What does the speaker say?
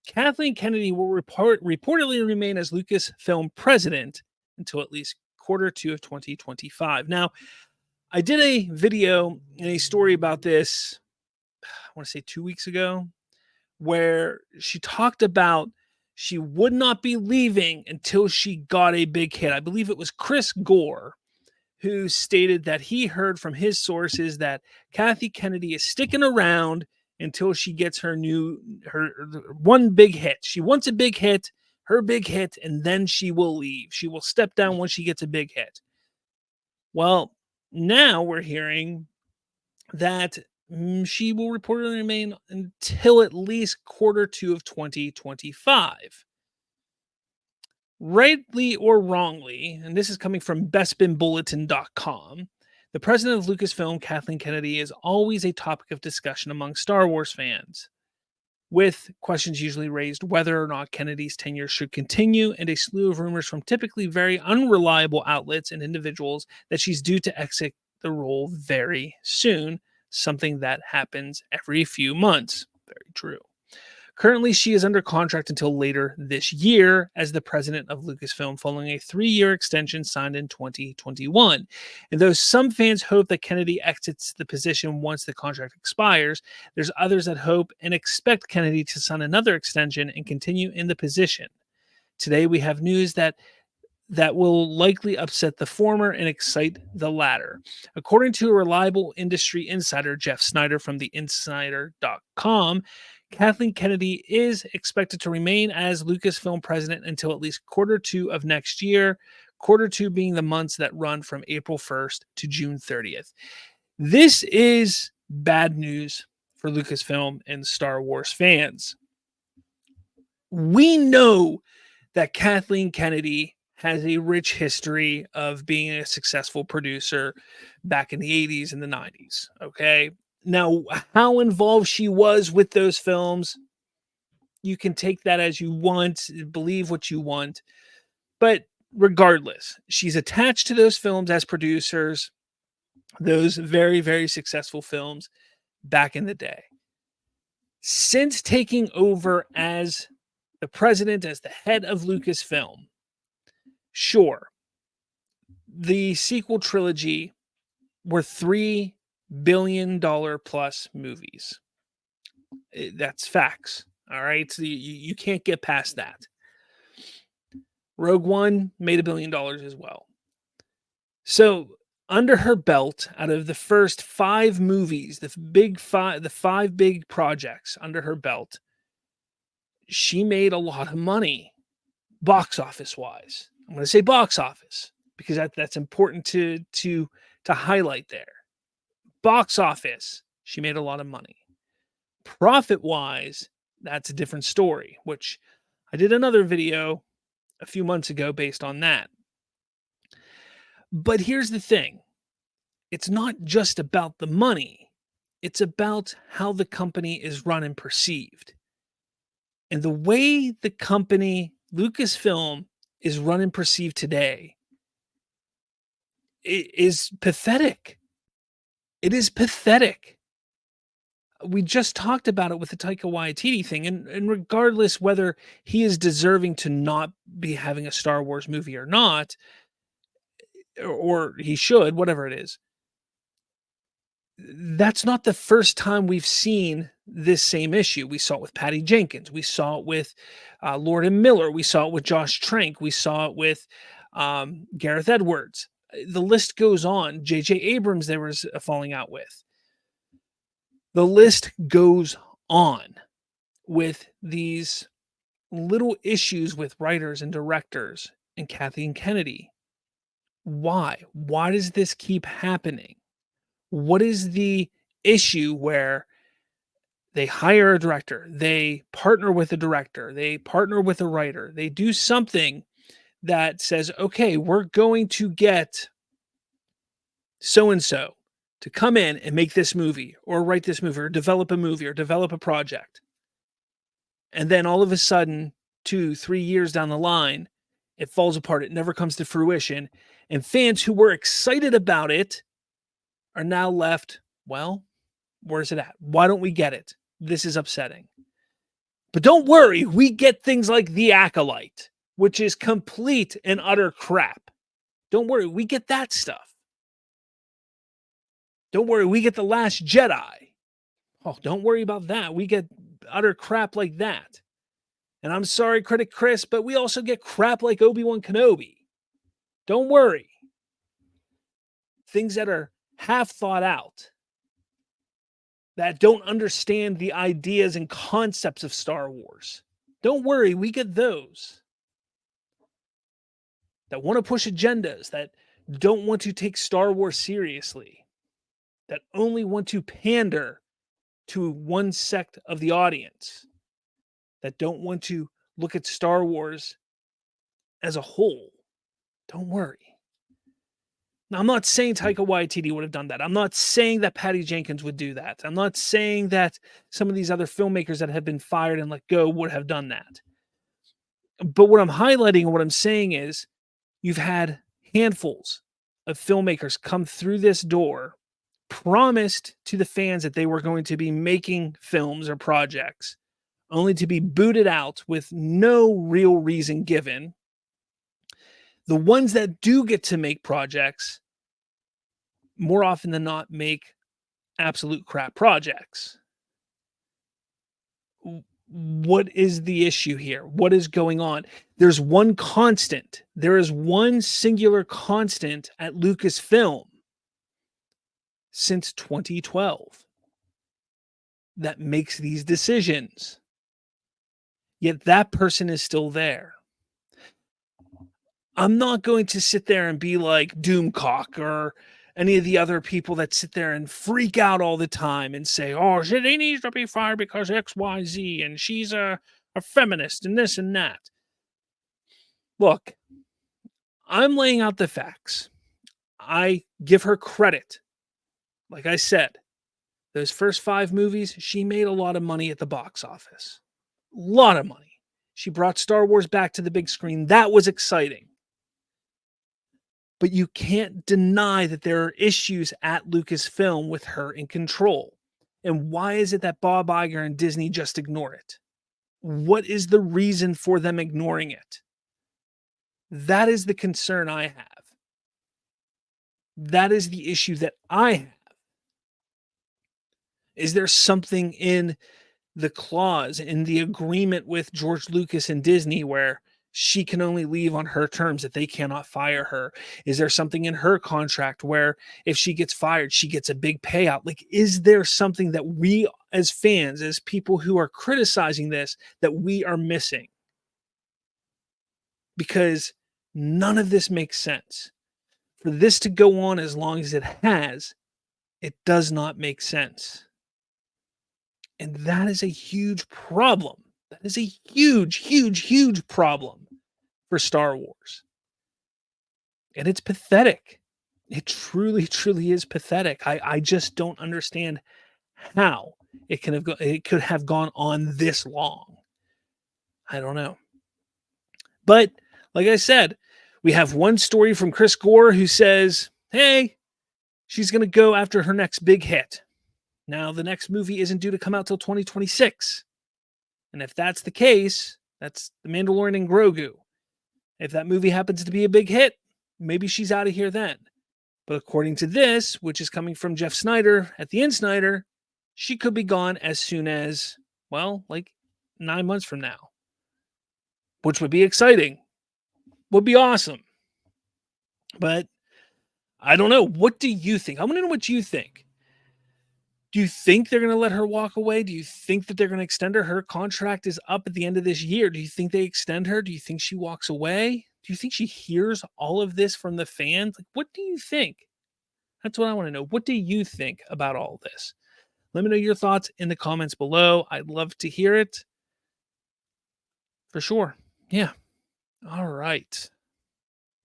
Kathleen Kennedy will reportedly remain as Lucasfilm president until at least quarter two of 2025. Now, I did a video and a story about this, I want to say 2 weeks ago, where she talked about she would not be leaving until she got a big hit. I believe it was Chris Gore who stated that he heard from his sources that Kathy Kennedy is sticking around until she gets her one big hit. She wants a big hit, her big hit, and then she will leave. She will step down once she gets a big hit. Well, now we're hearing that she will reportedly remain until at least quarter two of 2025. Rightly or wrongly, and this is coming from bestbinbulletin.com, the president of Lucasfilm, Kathleen Kennedy, is always a topic of discussion among Star Wars fans, with questions usually raised whether or not Kennedy's tenure should continue, and a slew of rumors from typically very unreliable outlets and individuals that she's due to exit the role very soon, something that happens every few months. Very true. Currently, she is under contract until later this year as the president of Lucasfilm, following a 3-year extension signed in 2021. And though some fans hope that Kennedy exits the position once the contract expires, there's others that hope and expect Kennedy to sign another extension and continue in the position. Today, we have news that will likely upset the former and excite the latter. According to a reliable industry insider, Jeff Snyder from theinsider.com, Kathleen Kennedy is expected to remain as Lucasfilm president until at least quarter two of next year, quarter two being the months that run from April 1st to June 30th. This is bad news for Lucasfilm and Star Wars fans. We know that Kathleen Kennedy has a rich history of being a successful producer back in the 80s and the 90s, okay? Now, how involved she was with those films, you can take that as you want, believe what you want. But regardless, she's attached to those films as producers, those very, very successful films back in the day. Since taking over as the president, as the head of Lucasfilm, sure, the sequel trilogy were $3 billion plus movies. That's facts. All right. So you can't get past that. Rogue One made $1 billion as well. So under her belt, out of the first 5 movies, the five big projects under her belt, she made a lot of money box office wise. I'm going to say box office because that's important to highlight there. Box office, she made a lot of money. Profit wise, that's a different story, which I did another video a few months ago based on that. But here's the thing. It's not just about the money. It's about how the company is run and perceived. And the way the company, Lucasfilm, is run and perceived today is pathetic. It is pathetic. We just talked about it with the Taika Waititi thing, and regardless whether he is deserving to not be having a Star Wars movie or not, or he should, whatever it is, that's not the first time we've seen this same issue. We saw it with Patty Jenkins. We saw it with Lord and Miller. We saw it with Josh Trank. We saw it with Gareth Edwards. The list goes on. J.J. Abrams there was a falling out with. The list goes on with these little issues with writers and directors and Kathleen Kennedy. Why? Why does this keep happening? What is the issue where they hire a director, they partner with a director, they partner with a writer, they do something that says, okay, we're going to get so-and-so to come in and make this movie or write this movie or develop a movie or develop a project. And then all of a sudden, 2-3 years down the line, it falls apart. It never comes to fruition. And fans who were excited about it are now left, well, where's it at? Why don't we get it? This is upsetting. But don't worry, we get things like The Acolyte, which is complete and utter crap. Don't worry, we get that stuff. Don't worry, we get The Last Jedi. Oh, don't worry about that. We get utter crap like that. And I'm sorry, Critic Chris, but we also get crap like Obi-Wan Kenobi. Don't worry. Things that are half thought out, that don't understand the ideas and concepts of Star Wars. Don't worry, we get those. That want to push agendas, that don't want to take Star Wars seriously, that only want to pander to one sect of the audience, that don't want to look at Star Wars as a whole. Don't worry. Now, I'm not saying Taika Waititi would have done that. I'm not saying that Patty Jenkins would do that. I'm not saying that some of these other filmmakers that have been fired and let go would have done that. But what I'm highlighting and what I'm saying is you've had handfuls of filmmakers come through this door, promised to the fans that they were going to be making films or projects, only to be booted out with no real reason given. The ones that do get to make projects, more often than not, make absolute crap projects. What is the issue here? What is going on? There's one constant. There is one singular constant at Lucasfilm since 2012 that makes these decisions. Yet that person is still there. I'm not going to sit there and be like Doomcock or any of the other people that sit there and freak out all the time and say, oh, she needs to be fired because XYZ and she's a feminist and this and that. Look, I'm laying out the facts. I give her credit. Like I said, those first 5 movies, she made a lot of money at the box office. A lot of money. She brought Star Wars back to the big screen. That was exciting. But you can't deny that there are issues at Lucasfilm with her in control. And why is it that Bob Iger and Disney just ignore it? What is the reason for them ignoring it? That is the concern I have. That is the issue that I have. Is there something in the clause, in the agreement with George Lucas and Disney where she can only leave on her terms, that they cannot fire her? Is there something in her contract where if she gets fired, she gets a big payout? Like, is there something that we as fans, as people who are criticizing this, that we are missing? Because none of this makes sense. For this to go on as long as it has, it does not make sense. And that is a huge problem. That is a huge, huge, huge problem for Star Wars. And it's pathetic. It truly, truly is pathetic. I just don't understand how it could have gone on this long. I don't know. But like I said, we have one story from Chris Gore who says, hey, she's going to go after her next big hit. Now, the next movie isn't due to come out till 2026. And if that's the case, that's The Mandalorian and Grogu. If that movie happens to be a big hit, maybe she's out of here then. But according to this, which is coming from Jeff Snyder at the Insider, she could be gone as soon as, well, like 9 months from now. Which would be exciting. Would be awesome. But I don't know. What do you think? I want to know what you think. Do you think they're going to let her walk away? Do you think that they're going to extend her? Her contract is up at the end of this year. Do you think they extend her? Do you think she walks away? Do you think she hears all of this from the fans? Like, what do you think? That's what I want to know. What do you think about all this? Let me know your thoughts in the comments below. I'd love to hear it. For sure. Yeah. All right.